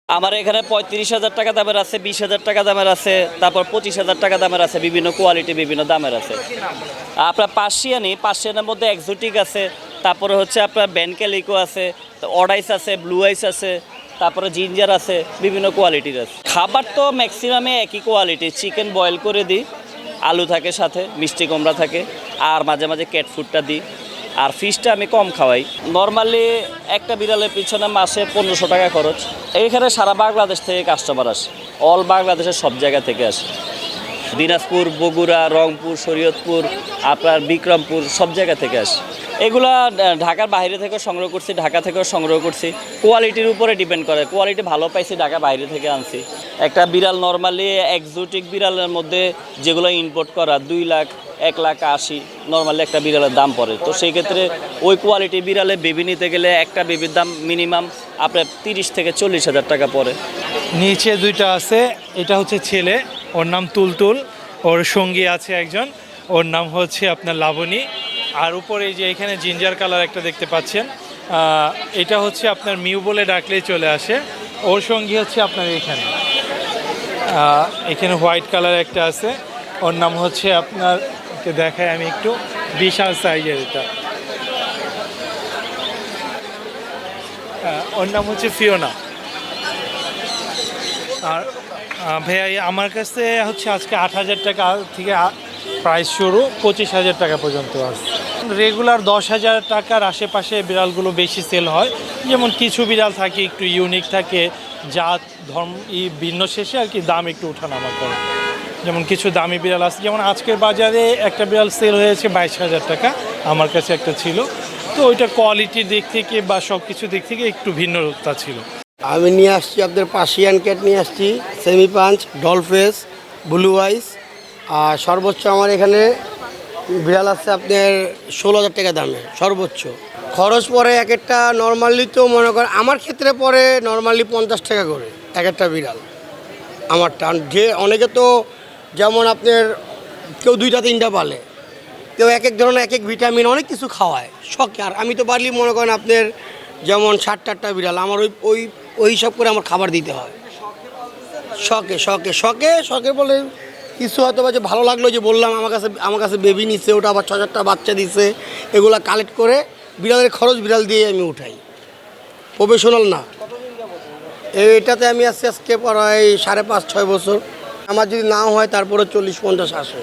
আমার এখানে ৩৫,০০০ টাকা দামের আছে, ২০,০০০ টাকা দামের আছে, তারপর ২৫,০০০ টাকা দামের আছে, বিভিন্ন কোয়ালিটি বিভিন্ন দামের আছে। আপনার পার্সিয়ানের মধ্যে এক্সোটিক আছে, তারপরে হচ্ছে আপনার ব্যানক্যালিকো আছে, অডাইস আছে, ব্লু আইস আছে, তারপরে জিঞ্জার আছে, বিভিন্ন কোয়ালিটির আছে। খাবার তো ম্যাক্সিমামে একই কোয়ালিটি, চিকেন বয়েল করে দিই, আলু থাকে সাথে, মিষ্টি কুমড়া থাকে, আর মাঝে মাঝে ক্যাট ফুডটা দিই। আর ফিশটা আমি কম খাওয়াই। নর্মালি একটা বিড়ালের পিছনে মাসে ১৫০০ টাকা খরচ। এইখানে সারা বাংলাদেশ থেকে কাস্টমার আসে, অল বাংলাদেশের সব জায়গা থেকে আসে। দিনাজপুর, বগুড়া, রংপুর, শরীয়তপুর, আপনার বিক্রমপুর, সব জায়গা থেকে আসে। এগুলা ঢাকার বাইরে থেকেও সংগ্রহ করছি, ঢাকা থেকেও সংগ্রহ করছি। কোয়ালিটির উপরে ডিপেন্ড করে, কোয়ালিটি ভালো পাইছি ঢাকা বাইরে থেকে আনছি। একটা বিড়াল নর্মালি এক্সোটিক বিড়ালের মধ্যে যেগুলো ইম্পোর্ট করা ২ লাখ, ১,৮০,০০০ নর্মালি একটা বিড়ালের দাম পড়ে। তো সেই ক্ষেত্রে ওই কোয়ালিটি বিড়ালে বেবি নিতে গেলে একটা বেবির দাম মিনিমাম আপনার ৩০ থেকে ৪০,০০০ টাকা পড়ে। নিচে দুইটা আছে, এটা হচ্ছে ছেলে, ওর নাম তুলতুল, ওর সঙ্গী আছে একজন, ওর নাম হচ্ছে আপনার লাবণী। আর উপরে এই যে এখানে জিঞ্জার কালার একটা দেখতে পাচ্ছেন, এটা হচ্ছে আপনার মিউ বলে ডাকলেই চলে আসে। ওর সঙ্গী হচ্ছে আপনার এখানে হোয়াইট কালার একটা আছে, ওর নাম হচ্ছে আপনার, ওকে দেখায় আমি একটু, বিশাল সাইজের এটা, ওর নাম হচ্ছে ফিওনা। আর ভাইয়া আমার কাছে হচ্ছে আজকে ৮,০০০ টাকা থেকে প্রাইস শুরু, 25,০০০ টাকা পর্যন্ত আছে। রেগুলার ১০,০০০ টাকার আশেপাশে বিড়ালগুলো বেশি সেল হয়। যেমন কিছু বিড়াল থাকে একটু ইউনিক থাকে, জাত ধর্ম ভিন্ন শেষে আর কি দাম একটু ওঠানামা করে। যেমন কিছু দামি বিড়াল আছে, যেমন আজকের বাজারে একটা বিড়াল সেল হয়েছে ২২,০০০ টাকা, আমার কাছে একটা ছিল। তো ওইটা কোয়ালিটির দিক থেকে বা সব কিছু দিক থেকে একটু ভিন্নতা ছিল। আমি নিয়ে আসছি আপনার পার্সিয়ান ক্যাট নিয়ে আসছি, সেমি পাঞ্চ, ডলফেস, ব্লু আইস। আর সর্বোচ্চ আমার এখানে বিড়াল আছে আপনার ১৬,০০০ টাকা দামে সর্বোচ্চ। খরচ পড়ে এক একটা, নর্মালি তো মনে করেন আমার ক্ষেত্রে পড়ে নর্মালি ৫০ টাকা করে এক একটা বিড়াল আমারটা। যে অনেকে তো যেমন আপনার কেউ ২টা 3টা পালে, কেউ এক এক ধরনের এক এক ভিটামিন অনেক কিছু খাওয়ায় শখে। আর আমি তো পারলি মনে করেন আপনার যেমন ৬০-৮টা বিড়াল, আমার ওই হিসাব করে আমার খাবার দিতে হয় শখে শখে শখে শখে বলে কিছু হয়তো বা যে ভালো লাগলো যে বললাম আমার কাছে বেবি নিচ্ছে, ওটা আবার ৬-৭টা বাচ্চা দিচ্ছে, এগুলা কালেক্ট করে বিড়ালের খরচ বিড়াল দিয়ে আমি উঠাই, প্রফেশনাল না। এটাতে আমি আজকে প্রায় ৫.৫-৬ বছর। আমার যদি নাও হয় তারপরে ৪০-৫০ আসে।